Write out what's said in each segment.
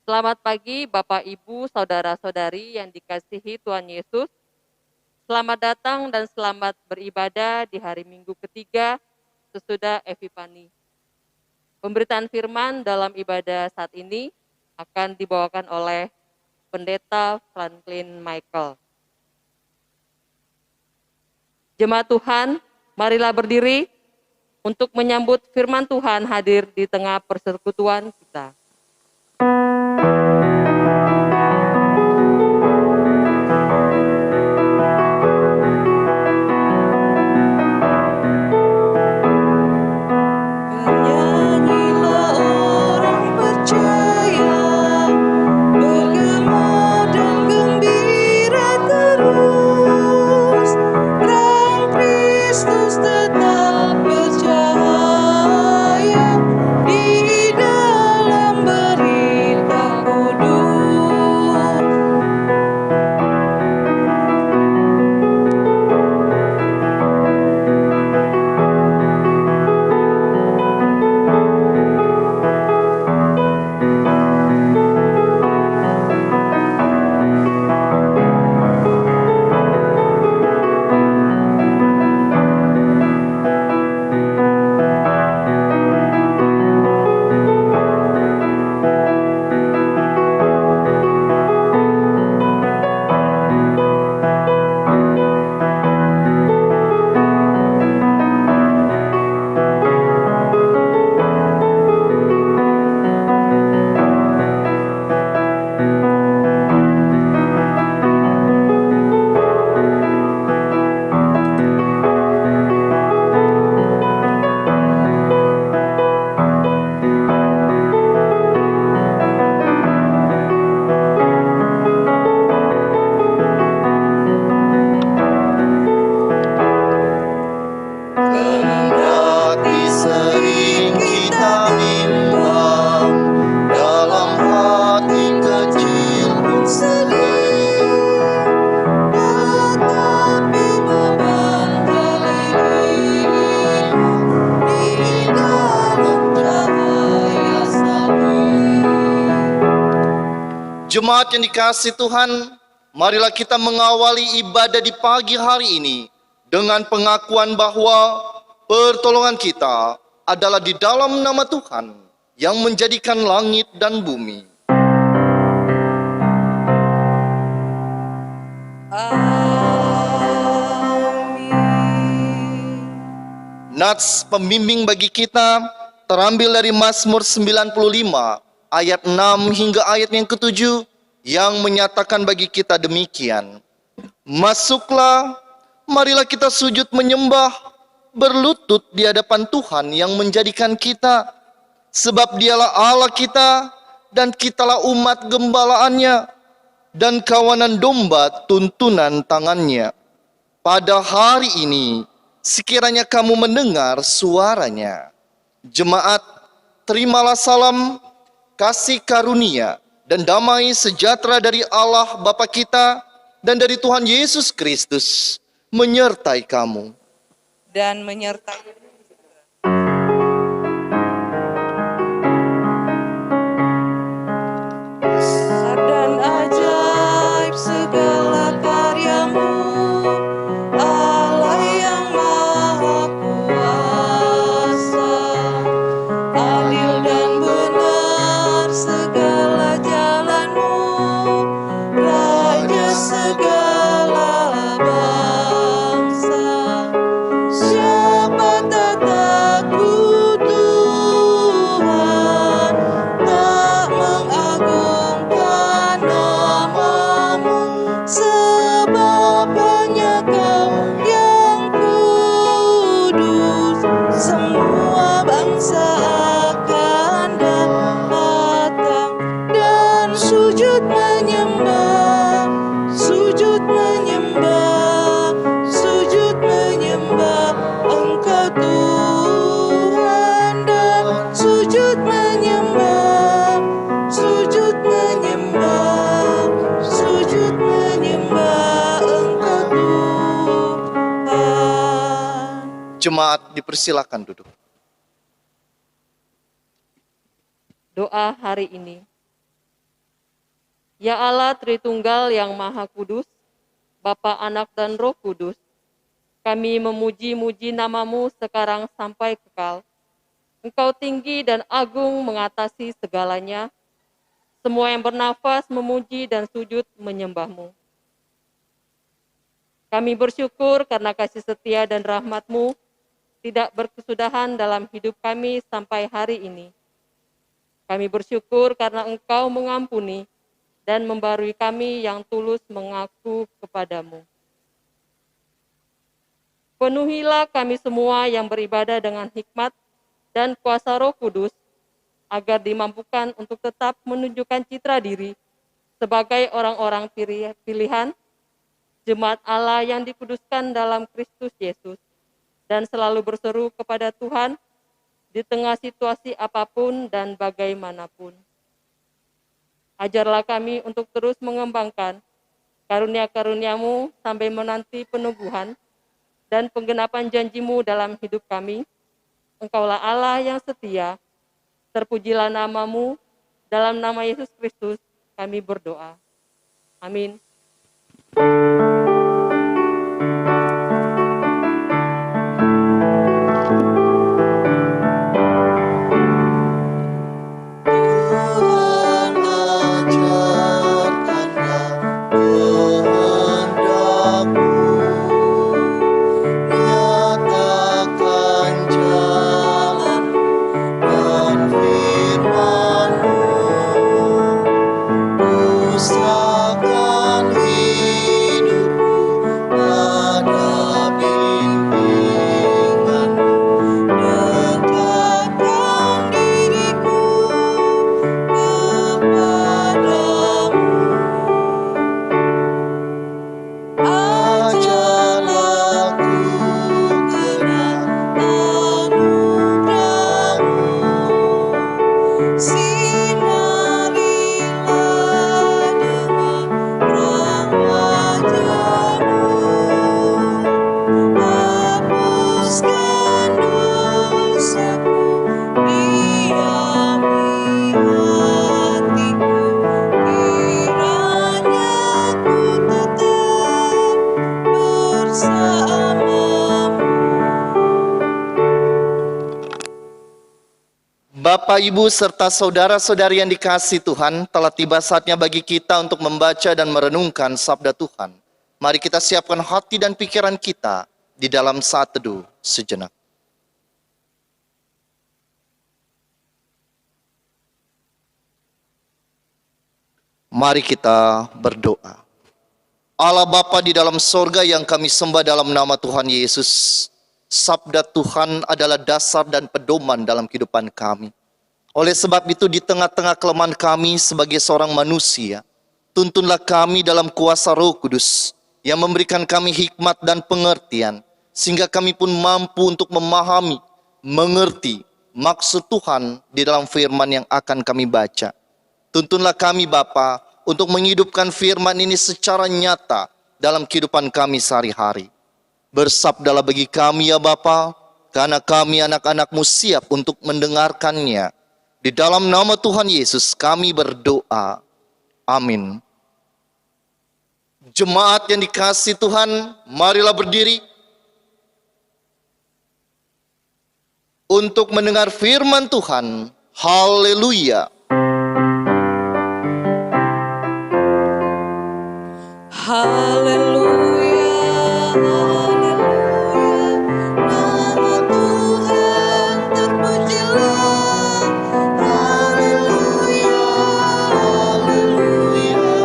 Selamat pagi Bapak, Ibu, Saudara-saudari yang dikasihi Tuhan Yesus. Selamat datang dan selamat beribadah di hari Minggu ketiga sesudah Epifani. Pemberitaan firman dalam ibadah saat ini akan dibawakan oleh Pendeta Franklin Michael. Jemaat Tuhan, marilah berdiri untuk menyambut firman Tuhan hadir di tengah persekutuan kita. Jemaat yang dikasihi Tuhan, marilah kita mengawali ibadah di pagi hari ini dengan pengakuan bahwa pertolongan kita adalah di dalam nama Tuhan yang menjadikan langit dan bumi. Nats pembimbing bagi kita terambil dari Mazmur 95 ayat 6 hingga ayat yang ke-7 yang menyatakan bagi kita demikian. Masuklah, marilah kita sujud menyembah, berlutut di hadapan Tuhan yang menjadikan kita, sebab dialah Allah kita dan kitalah umat gembalaannya dan kawanan domba tuntunan tangannya. Pada hari ini sekiranya kamu mendengar suaranya. Jemaat, terimalah salam, kasih karunia, dan damai sejahtera dari Allah Bapa kita dan dari Tuhan Yesus Kristus menyertai kamu. Dan menyertai dan ajaib segala karyamu, Allah yang maha kuasa, adil dan benar segala jalanmu, Raja segala bangsa. Siapa tak takut Tuhan, tak mengagungkan namamu, sebab hanya Kau yang kudus. Semua bangsa akan datang dan sujud menyembah, sujud menyembah, sujud menyembah Engkau Tuhan, dan sujud menyembah, sujud menyembah, sujud menyembah Engkau Tuhan. Jemaat dipersilakan duduk. Doa hari ini. Ya Allah Tritunggal yang Maha Kudus, Bapa, Anak, dan Roh Kudus, kami memuji-muji namamu sekarang sampai kekal. Engkau tinggi dan agung mengatasi segalanya. Semua yang bernafas memuji dan sujud menyembahmu. Kami bersyukur karena kasih setia dan rahmat-Mu tidak berkesudahan dalam hidup kami sampai hari ini. Kami bersyukur karena Engkau mengampuni dan membarui kami yang tulus mengaku kepadamu. Penuhilah kami semua yang beribadah dengan hikmat dan kuasa Roh Kudus, agar dimampukan untuk tetap menunjukkan citra diri sebagai orang-orang pilihan, jemaat Allah yang dikuduskan dalam Kristus Yesus, dan selalu berseru kepada Tuhan di tengah situasi apapun dan bagaimanapun. Ajarlah kami untuk terus mengembangkan karunia-karunia-Mu sampai menanti penubuhan dan penggenapan janji-Mu dalam hidup kami. Engkaulah Allah yang setia, terpujilah nama-Mu, dalam nama Yesus Kristus kami berdoa. Amin. Tuhan ajarkanlah kehendak-Mu, nyatakan jalan dan firman-Mu, usahakan hidupku pada bimbingan-Mu, dekatkan diriku kepadamu. Ajarlah ku kenal anugerah-Mu, sinarilah dengan terang wajah-Mu, hapuskan dosaku, diami hatiku, kiranya ku tetap bersamamu. Bapak, Ibu, serta saudara-saudari yang dikasihi Tuhan, telah tiba saatnya bagi kita untuk membaca dan merenungkan sabda Tuhan. Mari kita siapkan hati dan pikiran kita di dalam saat teduh sejenak. Mari kita berdoa. Allah Bapa di dalam sorga yang kami sembah dalam nama Tuhan Yesus, sabda Tuhan adalah dasar dan pedoman dalam kehidupan kami. Oleh sebab itu di tengah-tengah kelemahan kami sebagai seorang manusia, tuntunlah kami dalam kuasa Roh Kudus yang memberikan kami hikmat dan pengertian, sehingga kami pun mampu untuk memahami, mengerti maksud Tuhan di dalam firman yang akan kami baca. Tuntunlah kami Bapa untuk menghidupkan firman ini secara nyata dalam kehidupan kami sehari-hari. Bersabdalah bagi kami ya Bapa, karena kami anak-anak-Mu siap untuk mendengarkannya. Di dalam nama Tuhan Yesus kami berdoa. Amin. Jemaat yang dikasihi Tuhan, marilah berdiri untuk mendengar firman Tuhan. Haleluya. Haleluya, haleluya, nama Tuhan terpujilah. Haleluya, haleluya,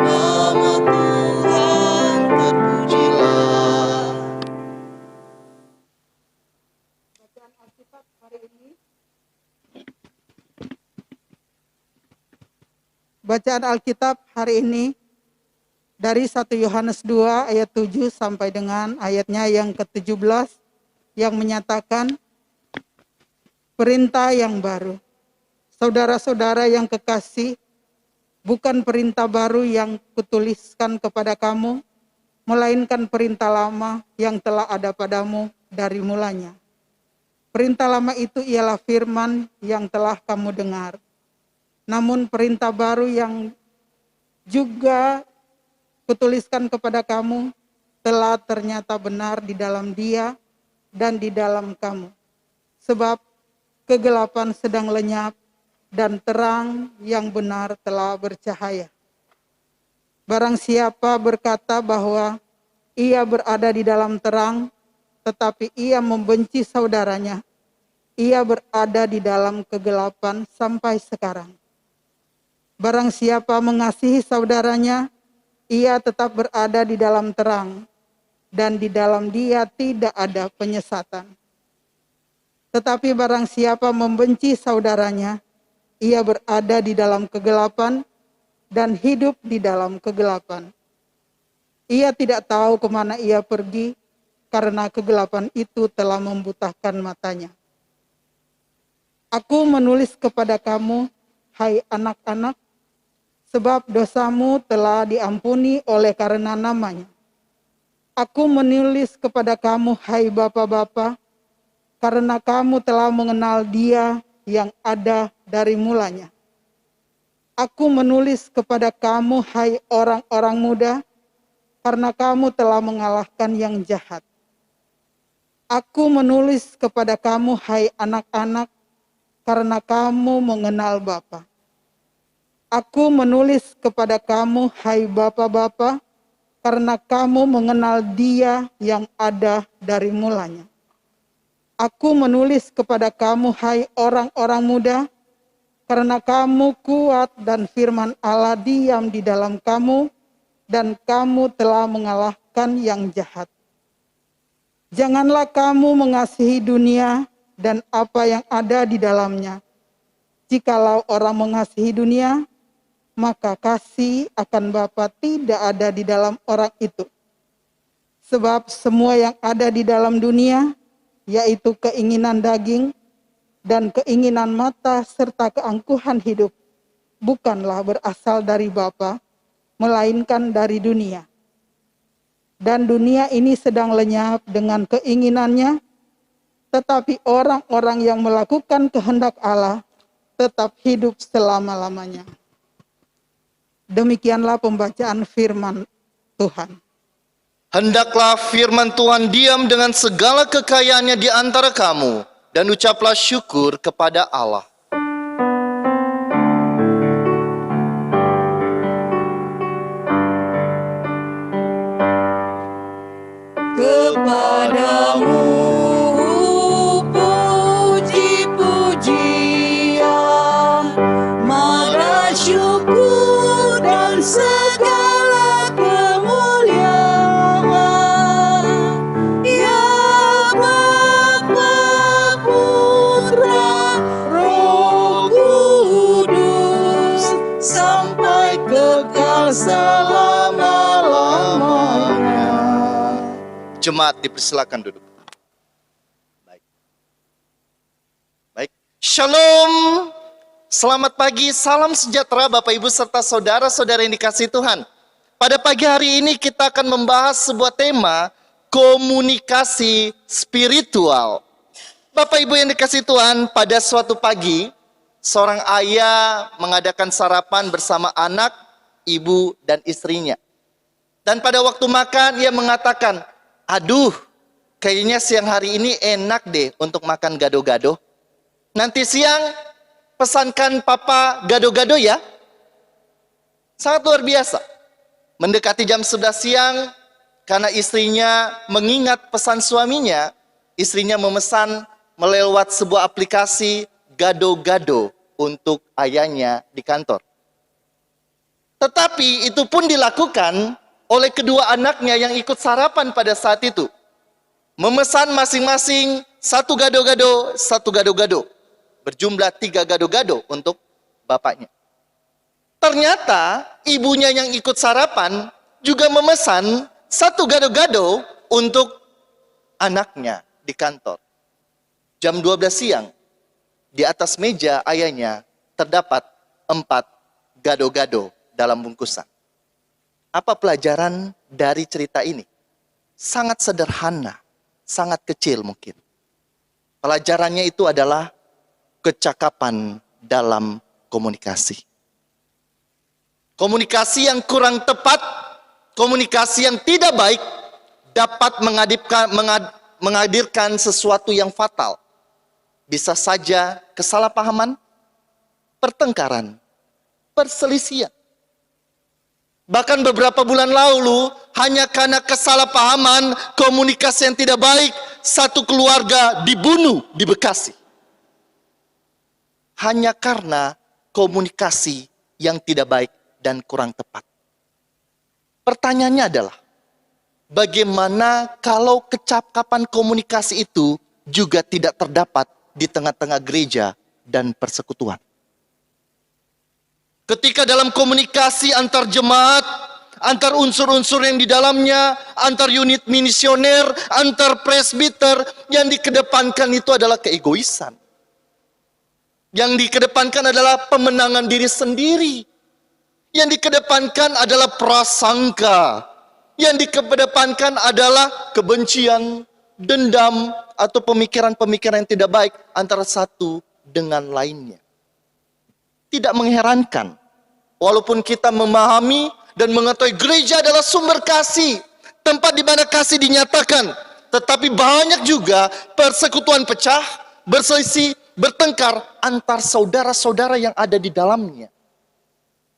nama Tuhan terpujilah. Bacaan Alkitab hari ini. Bacaan Alkitab hari ini dari 1 Yohanes 2 ayat 7 sampai dengan ayatnya yang ke-17 yang menyatakan perintah yang baru. Saudara-saudara yang kekasih, bukan perintah baru yang kutuliskan kepada kamu, melainkan perintah lama yang telah ada padamu dari mulanya. Perintah lama itu ialah firman yang telah kamu dengar. Namun perintah baru yang juga kutuliskan kepada kamu telah ternyata benar di dalam Dia dan di dalam kamu. Sebab kegelapan sedang lenyap dan terang yang benar telah bercahaya. Barang siapa berkata bahwa ia berada di dalam terang, tetapi ia membenci saudaranya, ia berada di dalam kegelapan sampai sekarang. Barang siapa mengasihi saudaranya, ia tetap berada di dalam terang, dan di dalam dia tidak ada penyesatan. Tetapi barang siapa membenci saudaranya, ia berada di dalam kegelapan dan hidup di dalam kegelapan. Ia tidak tahu kemana ia pergi, karena kegelapan itu telah membutakan matanya. Aku menulis kepada kamu, hai anak-anak, sebab dosamu telah diampuni oleh karena namanya. Aku menulis kepada kamu, hai bapak-bapak, karena kamu telah mengenal Dia yang ada dari mulanya. Aku menulis kepada kamu, hai orang-orang muda, karena kamu telah mengalahkan yang jahat. Aku menulis kepada kamu, hai anak-anak, karena kamu mengenal Bapa. Aku menulis kepada kamu, hai bapak-bapak, karena kamu mengenal Dia yang ada dari mulanya. Aku menulis kepada kamu, hai orang-orang muda, karena kamu kuat dan firman Allah diam di dalam kamu, dan kamu telah mengalahkan yang jahat. Janganlah kamu mengasihi dunia dan apa yang ada di dalamnya. Jikalau orang mengasihi dunia, maka kasih akan Bapa tidak ada di dalam orang itu. Sebab semua yang ada di dalam dunia, yaitu keinginan daging dan keinginan mata serta keangkuhan hidup, bukanlah berasal dari Bapa, melainkan dari dunia. Dan dunia ini sedang lenyap dengan keinginannya, tetapi orang-orang yang melakukan kehendak Allah tetap hidup selama-lamanya. Demikianlah pembacaan firman Tuhan. Hendaklah firman Tuhan diam dengan segala kekayaannya di antara kamu, dan ucaplah syukur kepada Allah. Kepadamu puji-pujian, maka syukur dan segala kemuliaan, ya Bapa, Putra, Roh Kudus, sampai kekal selama-lamanya. Jemaat dipersilakan duduk. Baik. Baik. Shalom. Selamat pagi, salam sejahtera Bapak Ibu serta saudara-saudara yang dikasihi Tuhan. Pada pagi hari ini kita akan membahas sebuah tema komunikasi spiritual. Bapak Ibu yang dikasihi Tuhan, pada suatu pagi seorang ayah mengadakan sarapan bersama anak, ibu, dan istrinya. Dan pada waktu makan ia mengatakan, aduh, kayaknya siang hari ini enak deh untuk makan gado-gado. Nanti siang pesankan papa gado-gado ya. Sangat luar biasa. Mendekati jam 11 siang, karena istrinya mengingat pesan suaminya, istrinya memesan melewat sebuah aplikasi gado-gado untuk ayahnya di kantor. Tetapi itu pun dilakukan oleh kedua anaknya yang ikut sarapan pada saat itu. Memesan masing-masing satu gado-gado, berjumlah 3 gado-gado untuk bapaknya. Ternyata ibunya yang ikut sarapan juga memesan 1 gado-gado untuk anaknya di kantor. Jam 12 siang, di atas meja ayahnya terdapat 4 gado-gado dalam bungkusan. Apa pelajaran dari cerita ini? Sangat sederhana, sangat kecil mungkin. Pelajarannya itu adalah kecakapan dalam komunikasi. Komunikasi yang kurang tepat, komunikasi yang tidak baik dapat menghadirkan sesuatu yang fatal. Bisa saja kesalahpahaman, pertengkaran, perselisihan. Bahkan beberapa bulan lalu, hanya karena kesalahpahaman, komunikasi yang tidak baik, satu keluarga dibunuh di Bekasi. Hanya karena komunikasi yang tidak baik dan kurang tepat. Pertanyaannya adalah, bagaimana kalau kecakapan komunikasi itu juga tidak terdapat di tengah-tengah gereja dan persekutuan? Ketika dalam komunikasi antar jemaat, antar unsur-unsur yang di dalamnya, antar unit misioner, antar presbiter, yang dikedepankan itu adalah keegoisan. Yang dikedepankan adalah pemenangan diri sendiri. Yang dikedepankan adalah prasangka. Yang dikedepankan adalah kebencian, dendam, atau pemikiran-pemikiran yang tidak baik antara satu dengan lainnya. Tidak mengherankan, walaupun kita memahami dan mengetahui gereja adalah sumber kasih, tempat di mana kasih dinyatakan, tetapi banyak juga persekutuan pecah, berselisih, bertengkar antar saudara-saudara yang ada di dalamnya.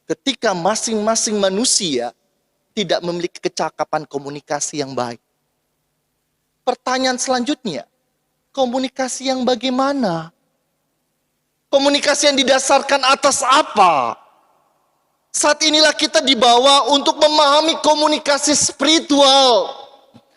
Ketika masing-masing manusia tidak memiliki kecakapan komunikasi yang baik. Pertanyaan selanjutnya, komunikasi yang bagaimana? Komunikasi yang didasarkan atas apa? Saat inilah kita dibawa untuk memahami komunikasi spiritual.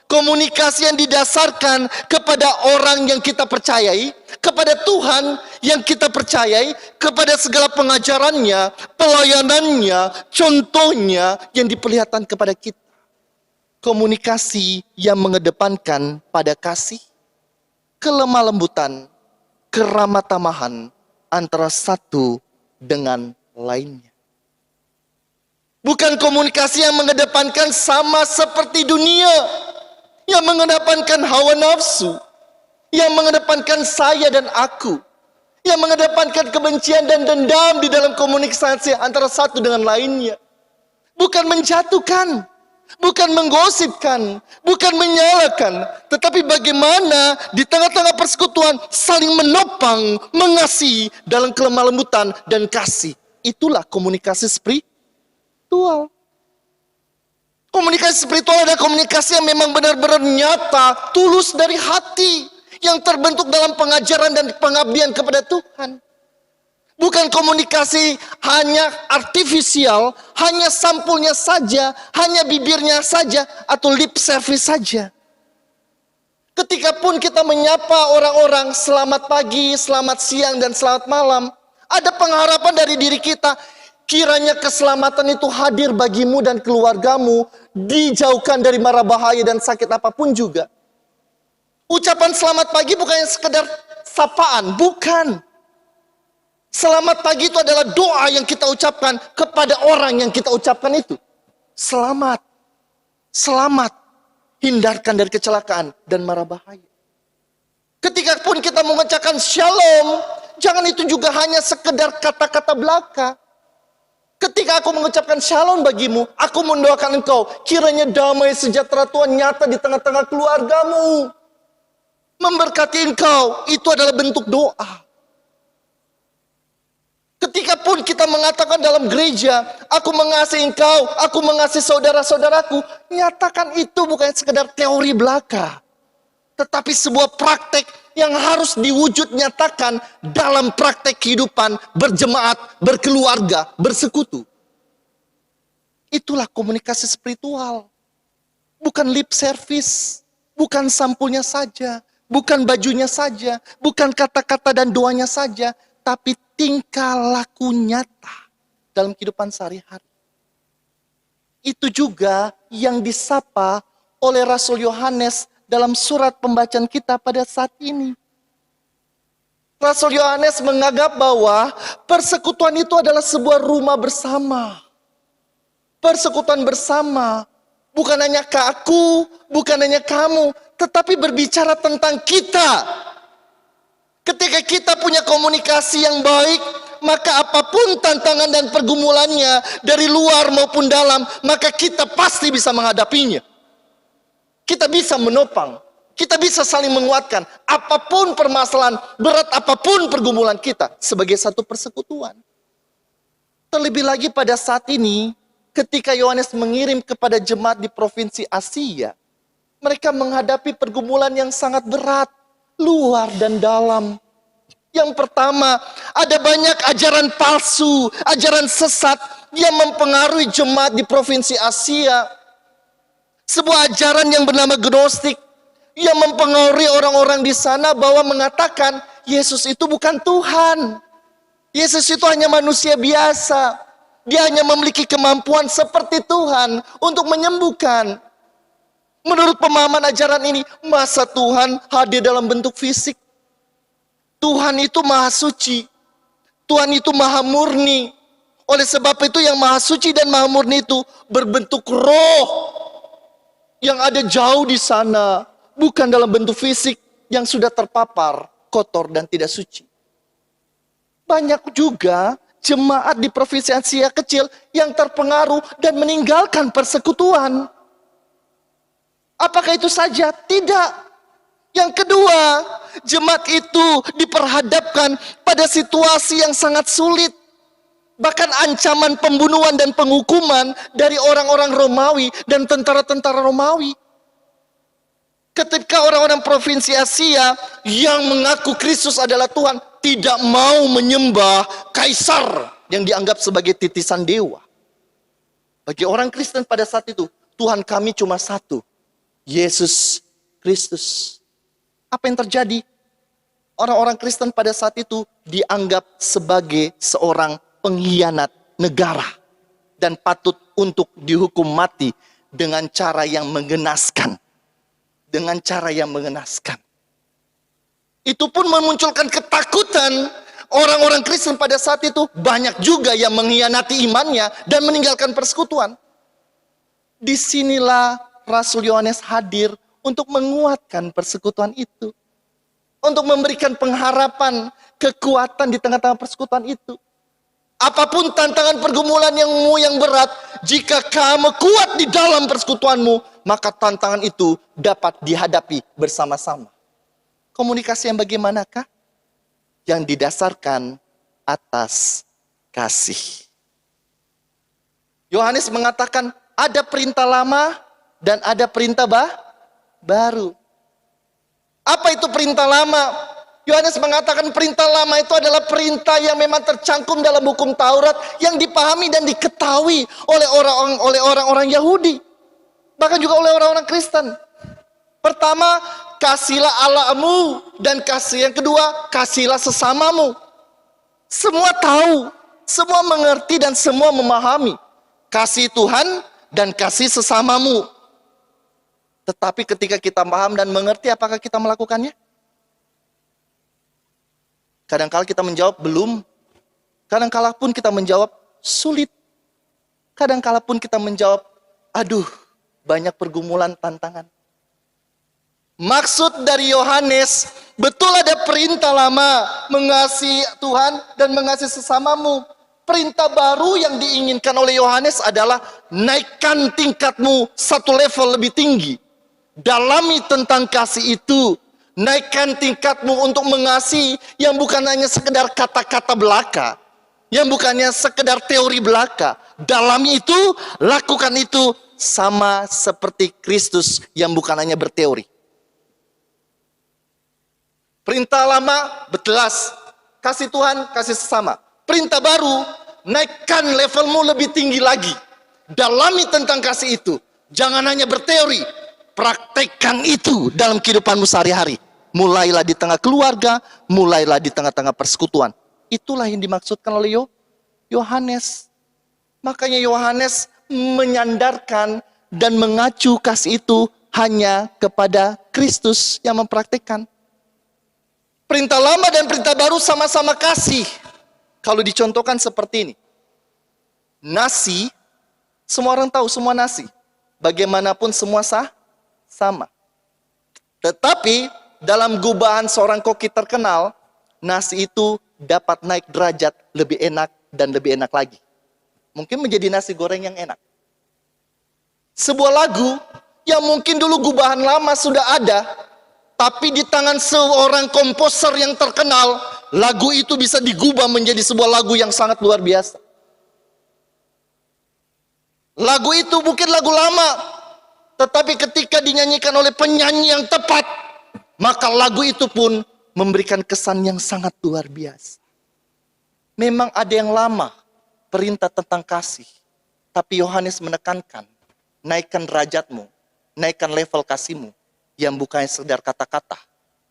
Komunikasi yang didasarkan kepada orang yang kita percayai, kepada Tuhan yang kita percayai, kepada segala pengajarannya, pelayanannya, contohnya yang diperlihatkan kepada kita. Komunikasi yang mengedepankan pada kasih, kelemah lembutan, keramah tamahan antara satu dengan lainnya. Bukan komunikasi yang mengedepankan sama seperti dunia, yang mengedepankan hawa nafsu, yang mengedepankan saya dan aku, yang mengedepankan kebencian dan dendam di dalam komunikasi antara satu dengan lainnya. Bukan menjatuhkan, bukan menggosipkan, bukan menyalahkan, tetapi bagaimana di tengah-tengah persekutuan saling menopang, mengasihi dalam kelemah lembutan dan kasih. Itulah komunikasi spiritual. Komunikasi spiritual adalah komunikasi yang memang benar-benar nyata, tulus dari hati, yang terbentuk dalam pengajaran dan pengabdian kepada Tuhan. Bukan komunikasi hanya artifisial, hanya sampulnya saja, hanya bibirnya saja, atau lip service saja. Ketika pun kita menyapa orang-orang selamat pagi, selamat siang, dan selamat malam, ada pengharapan dari diri kita, kiranya keselamatan itu hadir bagimu dan keluargamu, dijauhkan dari mara bahaya dan sakit apapun juga. Ucapan selamat pagi bukan sekedar sapaan, bukan. Selamat pagi itu adalah doa yang kita ucapkan kepada orang yang kita ucapkan itu. Selamat, selamat, hindarkan dari kecelakaan dan mara bahaya. Ketika pun kita mengucapkan shalom, jangan itu juga hanya sekedar kata-kata belaka. Ketika aku mengucapkan shalom bagimu, aku mendoakan engkau, kiranya damai sejahtera Tuhan nyata di tengah-tengah keluargamu. Memberkati engkau, itu adalah bentuk doa. Ketika pun kita mengatakan dalam gereja, aku mengasihi engkau, aku mengasihi saudara-saudaraku, nyatakan itu bukan sekedar teori belaka, tetapi sebuah praktek yang harus diwujud nyatakan dalam praktek kehidupan berjemaat, berkeluarga, bersekutu. Itulah komunikasi spiritual. Bukan lip service, bukan sampulnya saja, bukan bajunya saja, bukan kata-kata dan doanya saja, tapi tingkah laku nyata dalam kehidupan sehari-hari. Itu juga yang disapa oleh Rasul Yohanes dalam surat pembacaan kita pada saat ini. Rasul Yohanes menganggap bahwa persekutuan itu adalah sebuah rumah bersama. Persekutuan bersama bukan hanya ke aku, bukan hanya kamu, tetapi berbicara tentang kita. Ketika kita punya komunikasi yang baik, maka apapun tantangan dan pergumulannya dari luar maupun dalam, maka kita pasti bisa menghadapinya. Kita bisa menopang, kita bisa saling menguatkan. Apapun permasalahan, berat apapun pergumulan kita sebagai satu persekutuan. Terlebih lagi pada saat ini, ketika Yohanes mengirim kepada jemaat di provinsi Asia, mereka menghadapi pergumulan yang sangat berat, luar dan dalam. Yang pertama, ada banyak ajaran palsu, ajaran sesat yang mempengaruhi jemaat di provinsi Asia. Sebuah ajaran yang bernama Gnostik yang mempengaruhi orang-orang di sana bahwa mengatakan Yesus itu bukan Tuhan. Yesus itu hanya manusia biasa. Dia hanya memiliki kemampuan seperti Tuhan untuk menyembuhkan. Menurut pemahaman ajaran ini, masa Tuhan hadir dalam bentuk fisik? Tuhan itu maha suci. Tuhan itu maha murni. Oleh sebab itu yang maha suci dan maha murni itu berbentuk roh yang ada jauh di sana, bukan dalam bentuk fisik yang sudah terpapar, kotor dan tidak suci. Banyak juga jemaat di provinsi Asia kecil yang terpengaruh dan meninggalkan persekutuan. Apakah itu saja? Tidak. Yang kedua, jemaat itu diperhadapkan pada situasi yang sangat sulit. Bahkan ancaman pembunuhan dan penghukuman dari orang-orang Romawi dan tentara-tentara Romawi. Ketika orang-orang provinsi Asia yang mengaku Kristus adalah Tuhan tidak mau menyembah kaisar yang dianggap sebagai titisan dewa. Bagi orang Kristen pada saat itu, Tuhan kami cuma satu, Yesus Kristus. Apa yang terjadi? Orang-orang Kristen pada saat itu dianggap sebagai seorang pengkhianat negara dan patut untuk dihukum mati dengan cara yang mengenaskan. Dengan cara yang mengenaskan. Itu pun memunculkan ketakutan orang-orang Kristen pada saat itu. Banyak juga yang mengkhianati imannya dan meninggalkan persekutuan. Disinilah Rasul Yohanes hadir untuk menguatkan persekutuan itu. Untuk memberikan pengharapan, kekuatan di tengah-tengah persekutuan itu. Apapun tantangan pergumulanmu yang berat, jika kamu kuat di dalam persekutuanmu, maka tantangan itu dapat dihadapi bersama-sama. Komunikasi yang bagaimanakah? Yang didasarkan atas kasih. Yohanes mengatakan ada perintah lama dan ada perintah baru. Apa itu perintah lama? Yohanes mengatakan perintah lama itu adalah perintah yang memang tercangkum dalam hukum Taurat yang dipahami dan diketahui oleh orang-orang Yahudi, bahkan juga oleh orang-orang Kristen. Pertama, kasihlah Allahmu, dan kasih yang kedua, kasihlah sesamamu. Semua tahu, semua mengerti dan semua memahami kasih Tuhan dan kasih sesamamu. Tetapi ketika kita paham dan mengerti, apakah kita melakukannya? Kadangkala kita menjawab belum. Kadangkala pun kita menjawab sulit. Kadangkala pun kita menjawab, aduh, banyak pergumulan, tantangan. Maksud dari Yohanes, betul ada perintah lama, mengasihi Tuhan dan mengasihi sesamamu. Perintah baru yang diinginkan oleh Yohanes adalah naikkan tingkatmu satu level lebih tinggi. Dalami tentang kasih itu. Naikkan tingkatmu untuk mengasihi yang bukan hanya sekedar kata-kata belaka, yang bukannya sekedar teori belaka. Dalami itu, lakukan itu sama seperti Kristus yang bukan hanya berteori. Perintah lama jelas, kasih Tuhan, kasih sesama. Perintah baru, naikkan levelmu lebih tinggi lagi. Dalami tentang kasih itu. Jangan hanya berteori, praktekkan itu dalam kehidupanmu sehari-hari. Mulailah di tengah keluarga, mulailah di tengah-tengah persekutuan. Itulah yang dimaksudkan oleh Yohanes. Makanya Yohanes menyandarkan dan mengacu kasih itu hanya kepada Kristus yang mempraktikkan. Perintah lama dan perintah baru sama-sama kasih. Kalau dicontohkan seperti ini. Nasi, semua orang tahu semua nasi. Bagaimanapun semua sama. Tetapi dalam gubahan seorang koki terkenal, nasi itu dapat naik derajat lebih enak dan lebih enak lagi. Mungkin menjadi nasi goreng yang enak. Sebuah lagu yang mungkin dulu gubahan lama sudah ada, tapi di tangan seorang komposer yang terkenal, lagu itu bisa digubah menjadi sebuah lagu yang sangat luar biasa. Lagu itu mungkin lagu lama, tetapi ketika dinyanyikan oleh penyanyi yang tepat, maka lagu itu pun memberikan kesan yang sangat luar biasa. Memang ada yang lama, perintah tentang kasih, tapi Yohanes menekankan, naikkan derajatmu, naikkan level kasihmu, yang bukannya sekedar kata-kata,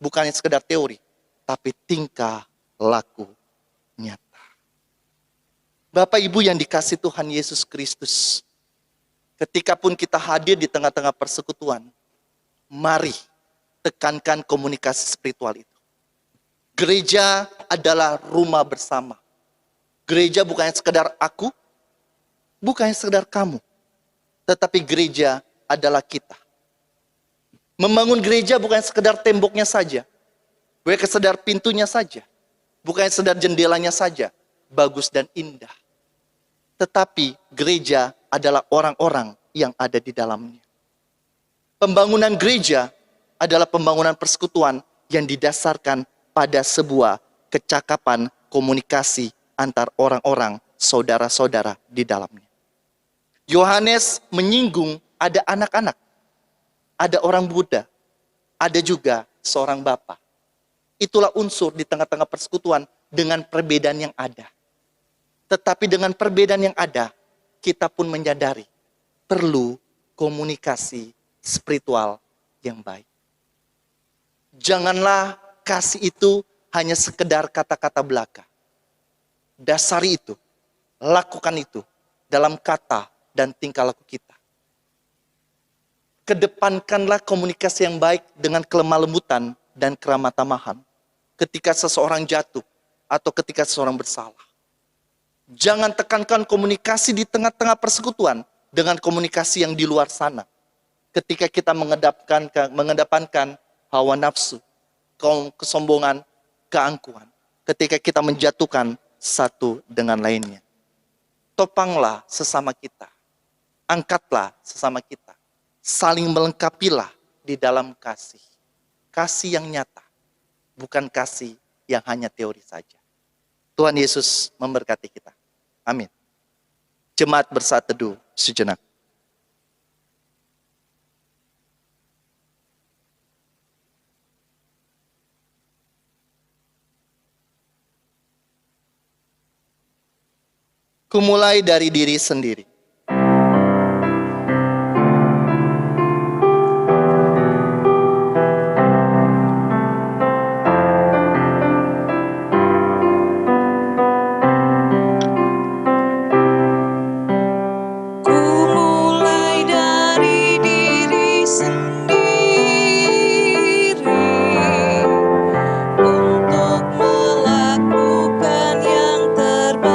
bukannya sekedar teori, tapi tingkah laku nyata. Bapak Ibu yang dikasih Tuhan Yesus Kristus, ketika pun kita hadir di tengah-tengah persekutuan, mari tekankan komunikasi spiritual itu. Gereja adalah rumah bersama. Gereja bukannya sekedar aku, bukannya sekedar kamu, tetapi gereja adalah kita. Membangun gereja bukan sekedar temboknya saja, bukan sekedar pintunya saja, bukan sekedar jendelanya saja, bagus dan indah. Tetapi gereja adalah orang-orang yang ada di dalamnya. Pembangunan gereja adalah pembangunan persekutuan yang didasarkan pada sebuah kecakapan komunikasi antar orang-orang, saudara-saudara di dalamnya. Yohanes menyinggung ada anak-anak, ada orang muda, ada juga seorang bapa. Itulah unsur di tengah-tengah persekutuan dengan perbedaan yang ada. Tetapi dengan perbedaan yang ada, kita pun menyadari perlu komunikasi spiritual yang baik. Janganlah kasih itu hanya sekedar kata-kata belaka. Dasari itu, lakukan itu dalam kata dan tingkah laku kita. Kedepankanlah komunikasi yang baik dengan kelemah lembutan dan keramah tamahan ketika seseorang jatuh atau ketika seseorang bersalah. Jangan tekankan komunikasi di tengah-tengah persekutuan dengan komunikasi yang di luar sana. Ketika kita mengedepankan hawa nafsu, kesombongan, keangkuhan. Ketika kita menjatuhkan satu dengan lainnya. Topanglah sesama kita. Angkatlah sesama kita. Saling melengkapilah di dalam kasih. Kasih yang nyata. Bukan kasih yang hanya teori saja. Tuhan Yesus memberkati kita. Amin. Jemaat bersatu teduh sejenak. Kumulai dari diri sendiri. Ku mulai dari diri sendiri untuk melakukan yang terbaik.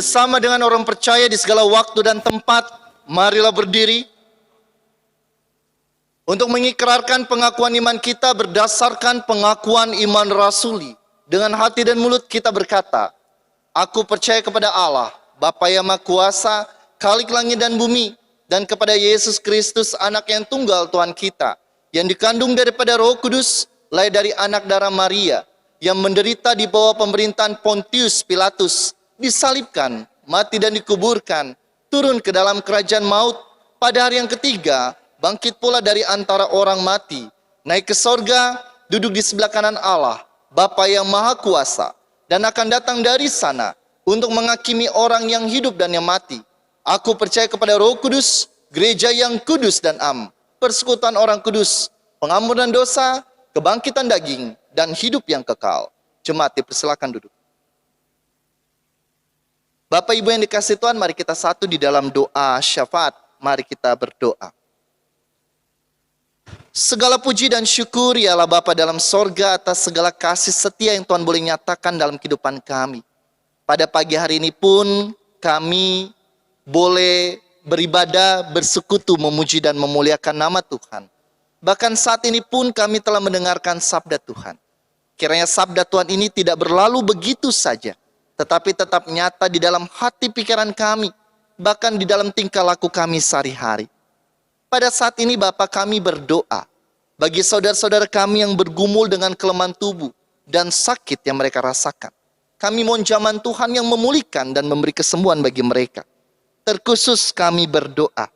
bersama dengan orang percaya di segala waktu dan tempat, marilah berdiri untuk mengikrarkan pengakuan iman kita berdasarkan pengakuan iman rasuli. Dengan hati dan mulut kita berkata, aku percaya kepada Allah, Bapa yang Maha Kuasa, Khalik langit dan bumi, dan kepada Yesus Kristus, anak yang tunggal Tuhan kita, yang dikandung daripada Roh Kudus, lahir dari anak darah Maria, yang menderita di bawah pemerintahan Pontius Pilatus, disalibkan, mati dan dikuburkan, turun ke dalam kerajaan maut, pada hari yang ketiga, bangkit pula dari antara orang mati, naik ke sorga, duduk di sebelah kanan Allah, Bapa yang Maha Kuasa, dan akan datang dari sana untuk menghakimi orang yang hidup dan yang mati. Aku percaya kepada Roh Kudus, gereja yang kudus dan am, persekutuan orang kudus, pengampunan dosa, kebangkitan daging, dan hidup yang kekal. Jemaat dipersilakan duduk. Bapak Ibu yang dikasihi Tuhan, mari kita satu di dalam doa syafaat. Mari kita berdoa. Segala puji dan syukur ialah Bapa dalam sorga atas segala kasih setia yang Tuhan boleh nyatakan dalam kehidupan kami. Pada pagi hari ini pun kami boleh beribadah, bersekutu, memuji dan memuliakan nama Tuhan. Bahkan saat ini pun kami telah mendengarkan sabda Tuhan. Kiranya sabda Tuhan ini tidak berlalu begitu saja, tetapi tetap nyata di dalam hati pikiran kami, bahkan di dalam tingkah laku kami sehari-hari. Pada saat ini Bapa, kami berdoa bagi saudara-saudara kami yang bergumul dengan kelemahan tubuh dan sakit yang mereka rasakan. Kami mohon jaman Tuhan yang memulihkan dan memberi kesembuhan bagi mereka. Terkhusus kami berdoa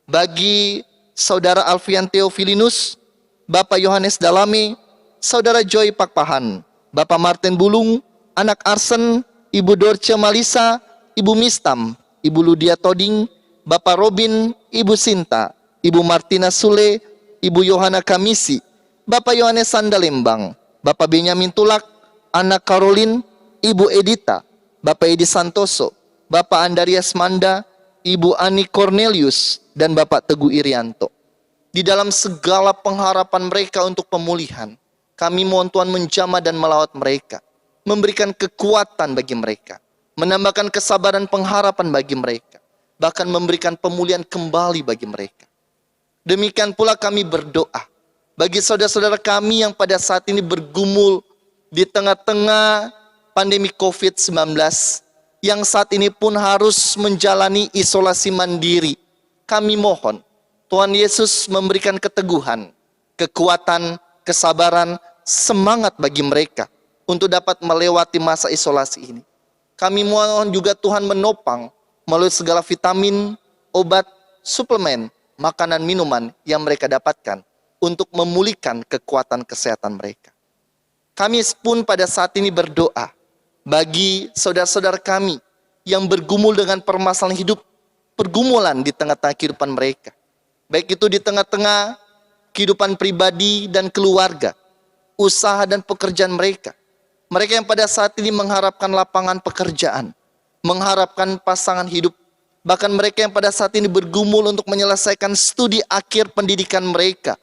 bagi saudara Alfian Theophilinus, Bapak Yohanes Dalame, saudara Joy Pakpahan, Bapak Martin Bulung, anak Arsen, Ibu Dorce Malisa, Ibu Mistam, Ibu Ludia Toding, Bapak Robin, Ibu Sinta, Ibu Martina Sule, Ibu Yohana Kamisi, Bapak Yohanes Sandalembang, Bapak Benyamin Tulak, anak Caroline, Ibu Edita, Bapak Edi Santoso, Bapak Andarias Manda, Ibu Ani Cornelius, dan Bapak Teguh Irianto. Di dalam segala pengharapan mereka untuk pemulihan, kami mohon Tuhan menjamah dan melawat mereka, memberikan kekuatan bagi mereka, menambahkan kesabaran pengharapan bagi mereka, bahkan memberikan pemulihan kembali bagi mereka. Demikian pula kami berdoa bagi saudara-saudara kami yang pada saat ini bergumul di tengah-tengah pandemi COVID-19, yang saat ini pun harus menjalani isolasi mandiri. Kami mohon Tuhan Yesus memberikan keteguhan, kekuatan, kesabaran, semangat bagi mereka untuk dapat melewati masa isolasi ini. Kami mohon juga Tuhan menopang melalui segala vitamin, obat, suplemen, makanan, minuman yang mereka dapatkan untuk memulihkan kekuatan kesehatan mereka. Kami pun pada saat ini berdoa bagi saudara-saudara kami yang bergumul dengan permasalahan hidup, pergumulan di tengah-tengah kehidupan mereka. Baik itu di tengah-tengah kehidupan pribadi dan keluarga, usaha dan pekerjaan mereka. Mereka yang pada saat ini mengharapkan lapangan pekerjaan, mengharapkan pasangan hidup, bahkan mereka yang pada saat ini bergumul untuk menyelesaikan studi akhir pendidikan mereka,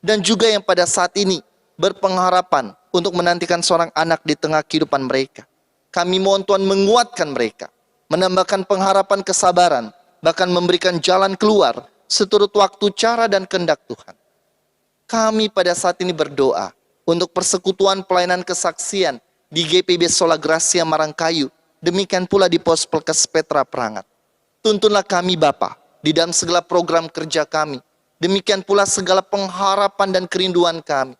dan juga yang pada saat ini berpengharapan untuk menantikan seorang anak di tengah kehidupan mereka. Kami mohon Tuhan menguatkan mereka, menambahkan pengharapan kesabaran, bahkan memberikan jalan keluar seturut waktu, cara, dan kehendak Tuhan. Kami pada saat ini berdoa untuk persekutuan pelayanan kesaksian di GPB Sola Gracia Marangkayu, demikian pula di Pos Pelkes Petra Perangat. Tuntunlah kami Bapa di dalam segala program kerja kami, demikian pula segala pengharapan dan kerinduan kami.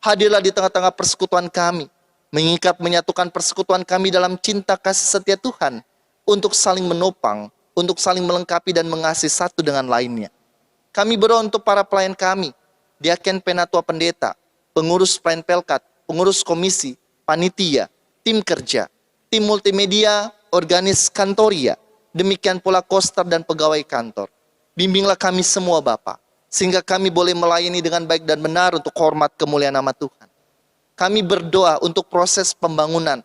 Hadirlah di tengah-tengah persekutuan kami, mengikat menyatukan persekutuan kami dalam cinta kasih setia Tuhan, untuk saling menopang, untuk saling melengkapi dan mengasihi satu dengan lainnya. Kami berdoa untuk para pelayan kami, diaken penatua pendeta, pengurus pelayan pelkat, pengurus komisi, panitia, tim kerja, tim multimedia, organis kantoria, demikian pula koster dan pegawai kantor. Bimbinglah kami semua Bapa, sehingga kami boleh melayani dengan baik dan benar untuk hormat kemuliaan nama Tuhan. Kami berdoa untuk proses pembangunan,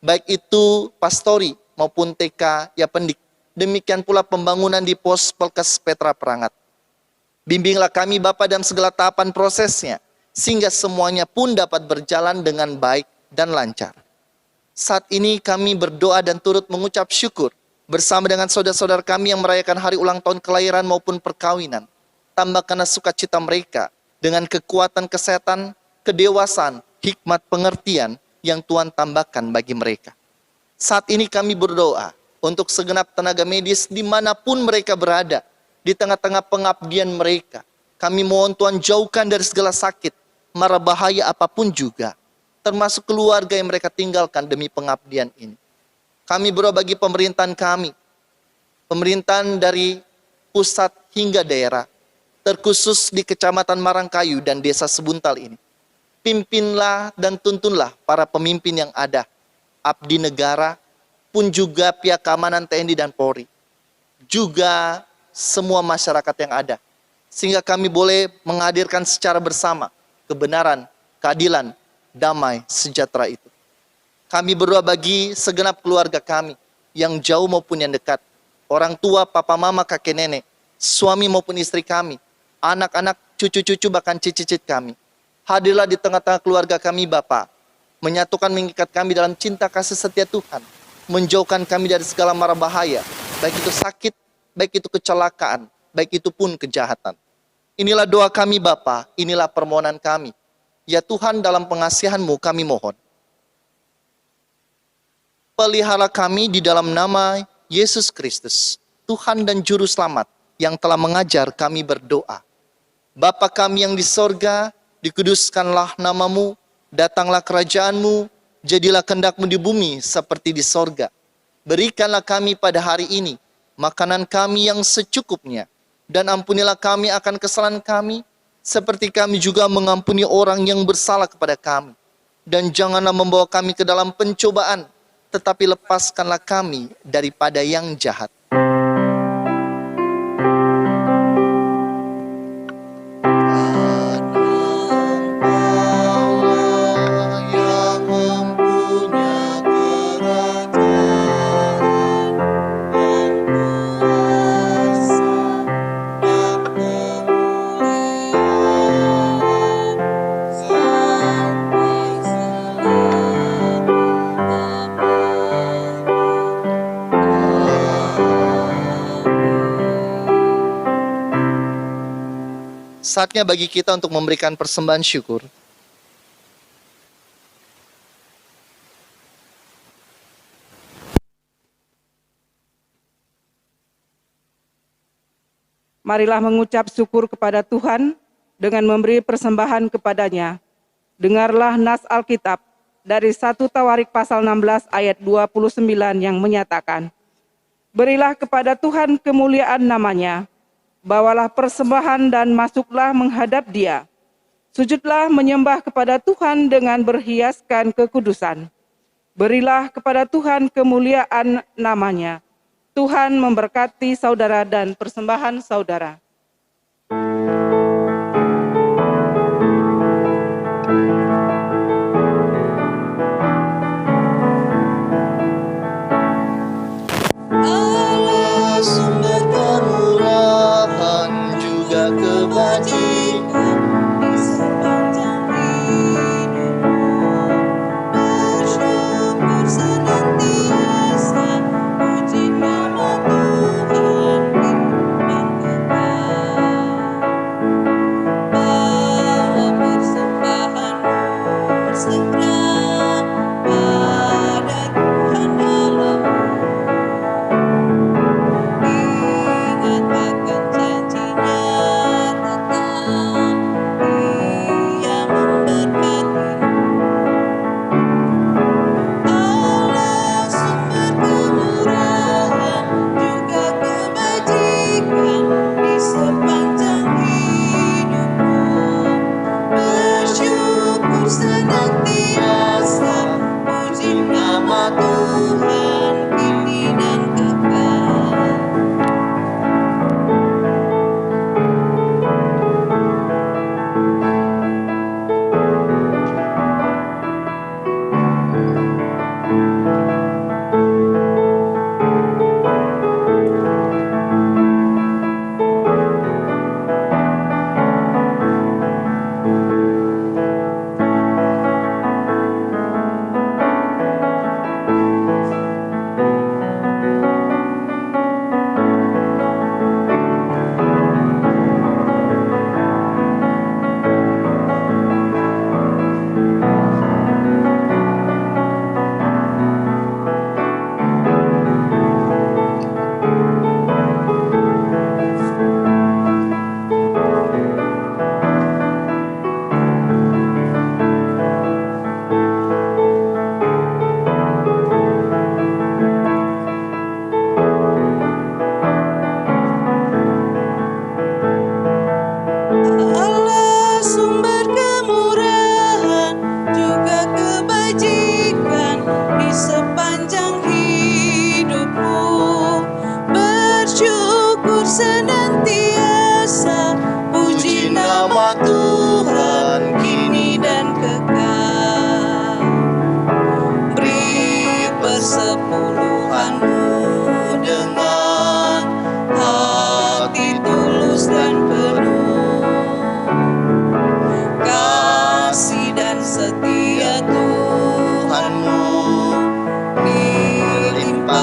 baik itu pastori maupun TK Yapendik, demikian pula pembangunan di Pos Pelkes Petra Perangat. Bimbinglah kami Bapa dalam segala tahapan prosesnya, sehingga semuanya pun dapat berjalan dengan baik dan lancar. Saat ini kami berdoa dan turut mengucap syukur bersama dengan saudara-saudara kami yang merayakan hari ulang tahun kelahiran maupun perkawinan. Tambahkanlah sukacita mereka dengan kekuatan kesehatan, kedewasaan, hikmat pengertian yang Tuhan tambahkan bagi mereka. Saat ini kami berdoa untuk segenap tenaga medis dimanapun mereka berada, di tengah-tengah pengabdian mereka. Kami mohon Tuhan jauhkan dari segala sakit, mara bahaya apapun juga, termasuk keluarga yang mereka tinggalkan demi pengabdian ini. Kami berdoa bagi pemerintahan kami, pemerintahan dari pusat hingga daerah, terkhusus di Kecamatan Marangkayu dan Desa Sebuntal ini. Pimpinlah dan tuntunlah para pemimpin yang ada, abdi negara, pun juga pihak keamanan TNI dan Polri, juga semua masyarakat yang ada, sehingga kami boleh menghadirkan secara bersama kebenaran, keadilan, damai, sejahtera itu. Kami berdoa bagi segenap keluarga kami, yang jauh maupun yang dekat, orang tua, papa, mama, kakek, nenek, suami maupun istri kami, anak-anak, cucu-cucu, bahkan cicit-cicit kami. Hadirlah di tengah-tengah keluarga kami, Bapa, menyatukan mengikat kami dalam cinta kasih setia Tuhan, menjauhkan kami dari segala mara bahaya, baik itu sakit, baik itu kecelakaan, baik itu pun kejahatan. Inilah doa kami Bapa, inilah permohonan kami. Ya Tuhan, dalam pengasihan-Mu kami mohon. Pelihara kami di dalam nama Yesus Kristus, Tuhan dan Juru Selamat, yang telah mengajar kami berdoa. Bapa kami yang di sorga, dikuduskanlah nama-Mu, datanglah kerajaan-Mu, jadilah kehendak-Mu di bumi seperti di sorga. Berikanlah kami pada hari ini makanan kami yang secukupnya, dan ampunilah kami akan kesalahan kami, seperti kami juga mengampuni orang yang bersalah kepada kami. Dan janganlah membawa kami ke dalam pencobaan, tetapi lepaskanlah kami daripada yang jahat. Saatnya bagi kita untuk memberikan persembahan syukur. Marilah mengucap syukur kepada Tuhan dengan memberi persembahan kepadanya. Dengarlah nas Alkitab dari 1 Tawarik pasal 16 ayat 29 yang menyatakan, berilah kepada Tuhan kemuliaan namanya, bawalah persembahan dan masuklah menghadap Dia. Sujudlah menyembah kepada Tuhan dengan berhiaskan kekudusan. Berilah kepada Tuhan kemuliaan namanya. Tuhan memberkati saudara dan persembahan saudara. Allah sumber kemurahan juga kebajikan di sepanjang hidupmu, bersyukur senantiasa, puji nama Tuhan dan kekal.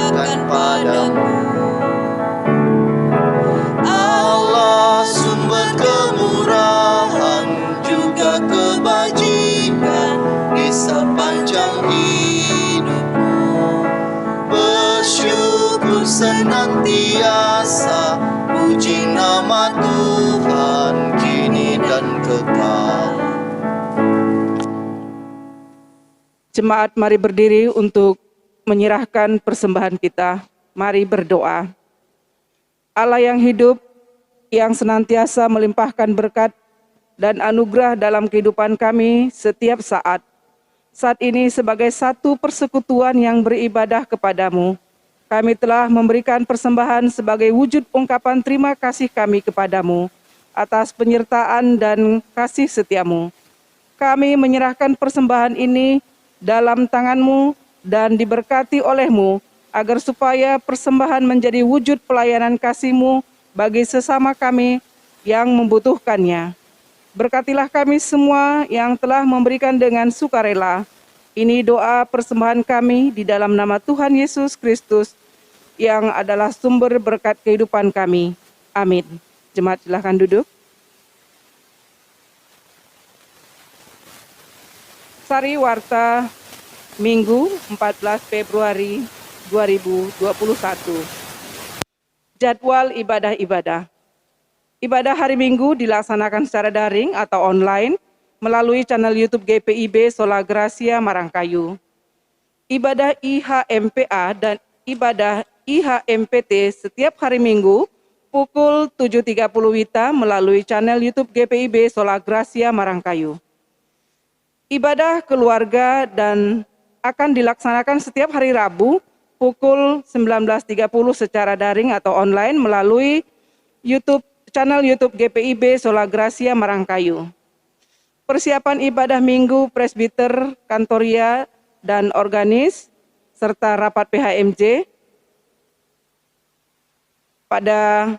serahkan padamu. Allah sumber kemurahan juga kebajikan di sepanjang hidupmu. Bersyukur senantiasa, puji nama Tuhan kini dan kekal. Jemaat, mari berdiri untuk menyerahkan persembahan kita. Mari berdoa. Allah yang hidup, yang senantiasa melimpahkan berkat dan anugerah dalam kehidupan kami setiap saat. Saat ini sebagai satu persekutuan yang beribadah kepadamu, kami telah memberikan persembahan sebagai wujud ungkapan terima kasih kami kepadamu atas penyertaan dan kasih setiamu. Kami menyerahkan persembahan ini dalam tanganmu dan diberkati olehmu, agar supaya persembahan menjadi wujud pelayanan kasih-Mu bagi sesama kami yang membutuhkannya. Berkatilah kami semua yang telah memberikan dengan sukarela. Ini doa persembahan kami di dalam nama Tuhan Yesus Kristus, yang adalah sumber berkat kehidupan kami. Amin. Jemaat silakan duduk. Sari Warta Minggu 14 Februari 2021. Jadwal ibadah-ibadah. Ibadah hari Minggu dilaksanakan secara daring atau online melalui channel YouTube GPIB Sola Gracia Marangkayu. Ibadah IHMPA dan ibadah IHMPT setiap hari Minggu pukul 7.30 WITA melalui channel YouTube GPIB Sola Gracia Marangkayu. Ibadah keluarga dan akan dilaksanakan setiap hari Rabu pukul 19.30 secara daring atau online melalui channel YouTube GPIB Sola Gracia Marangkayu. Persiapan ibadah Minggu Presbiter, Kantoria, dan Organis, serta rapat PHMJ pada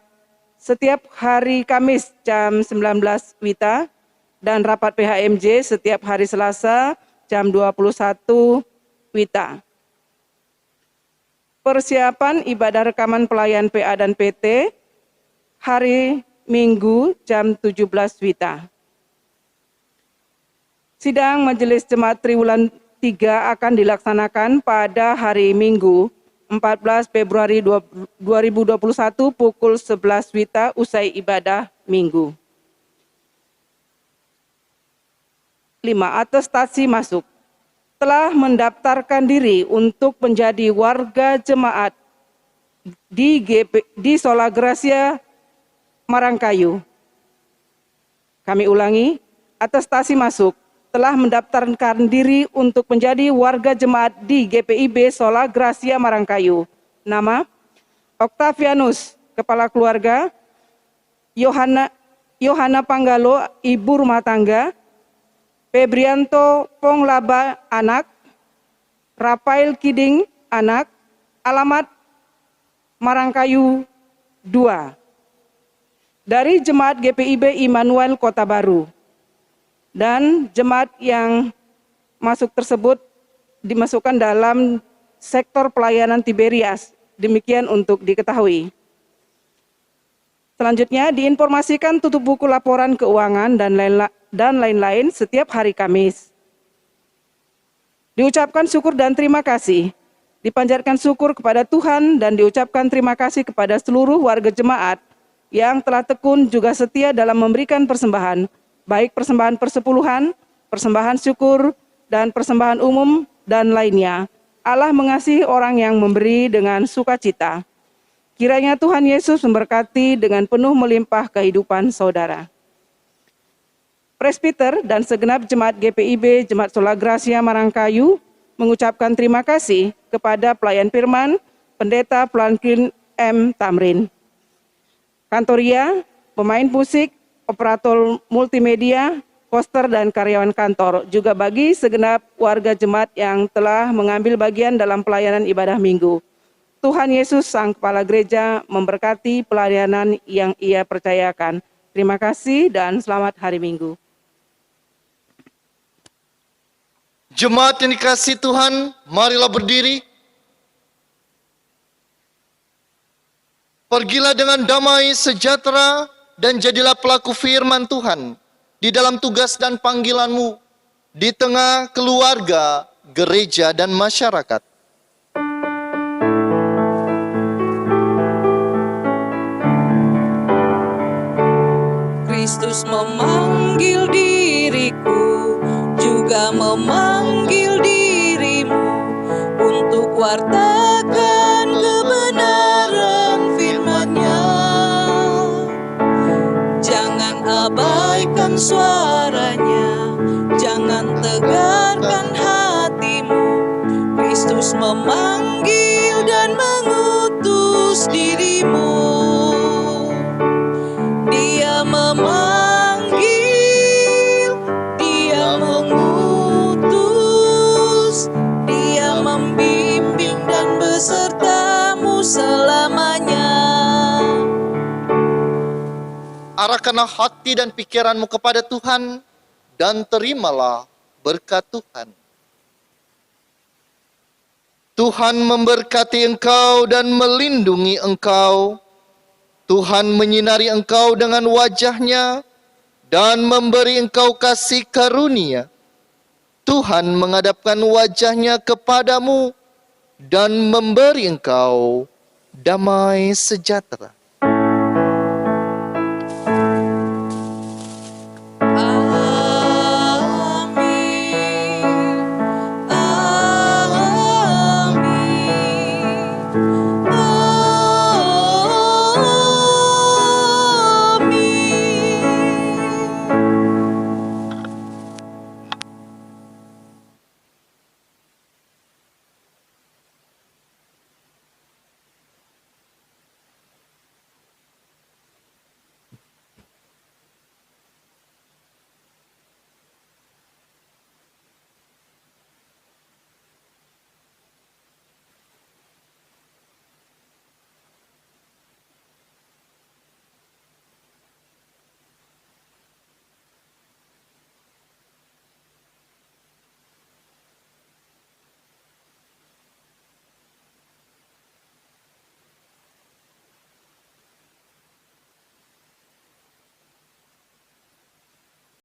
setiap hari Kamis jam 19 WITA dan rapat PHMJ setiap hari Selasa jam 21 WITA. Persiapan ibadah rekaman pelayan PA dan PT hari Minggu jam 17 WITA. Sidang Majelis Jemaat Triwulan 3 akan dilaksanakan pada hari Minggu 14 Februari 2021 pukul 11 WITA usai ibadah Minggu. 5. Atestasi masuk. Telah mendaftarkan diri untuk menjadi warga jemaat di Sola Gracia Marangkayu. Kami ulangi, atestasi masuk. Telah mendaftarkan diri untuk menjadi warga jemaat di GPIB Sola Gracia Marangkayu. Nama: Octavianus, Kepala Keluarga; Yohana Panggalo, Ibu Rumah Tangga; Febrianto Ponglaba, anak; Rafael Kiding, anak. Alamat: Marangkayu 2. Dari Jemaat GPIB Immanuel Kota Baru. Dan jemaat yang masuk tersebut dimasukkan dalam sektor pelayanan Tiberias. Demikian untuk diketahui. Selanjutnya diinformasikan tutup buku laporan keuangan dan lain-lain setiap hari Kamis. Diucapkan syukur dan terima kasih. Dipanjatkan syukur kepada Tuhan dan diucapkan terima kasih kepada seluruh warga jemaat yang telah tekun juga setia dalam memberikan persembahan, baik persembahan persepuluhan, persembahan syukur, dan persembahan umum dan lainnya. Allah mengasihi orang yang memberi dengan sukacita. Kiranya Tuhan Yesus memberkati dengan penuh melimpah kehidupan saudara. Presbiter dan segenap jemaat GPIB Jemaat Sola Gracia Marangkayu mengucapkan terima kasih kepada pelayan firman, Pendeta Plankin M. Tamrin, Kantoria, pemain musik, operator multimedia, poster, dan karyawan kantor, juga bagi segenap warga jemaat yang telah mengambil bagian dalam pelayanan ibadah Minggu. Tuhan Yesus Sang Kepala Gereja memberkati pelayanan yang Ia percayakan. Terima kasih dan selamat hari Minggu. Jemaat yang dikasihi Tuhan, marilah berdiri. Pergilah dengan damai sejahtera dan jadilah pelaku firman Tuhan di dalam tugas dan panggilanmu di tengah keluarga, gereja, dan masyarakat. Kristus memanggil diriku, juga memanggil dirimu untuk wartakan kebenaran firman-Nya. Jangan abaikan suaranya, jangan tegarkan hatimu. Kristus memanggil dan mengutus dirimu. Dia memanggil, Dia mengutus, Dia membimbing dan besertamu selamanya. Arahkanlah hati dan pikiranmu kepada Tuhan dan terimalah berkat Tuhan. Tuhan memberkati engkau dan melindungi engkau. Tuhan menyinari engkau dengan wajah-Nya dan memberi engkau kasih karunia. Tuhan menghadapkan wajah-Nya kepadamu dan memberi engkau damai sejahtera.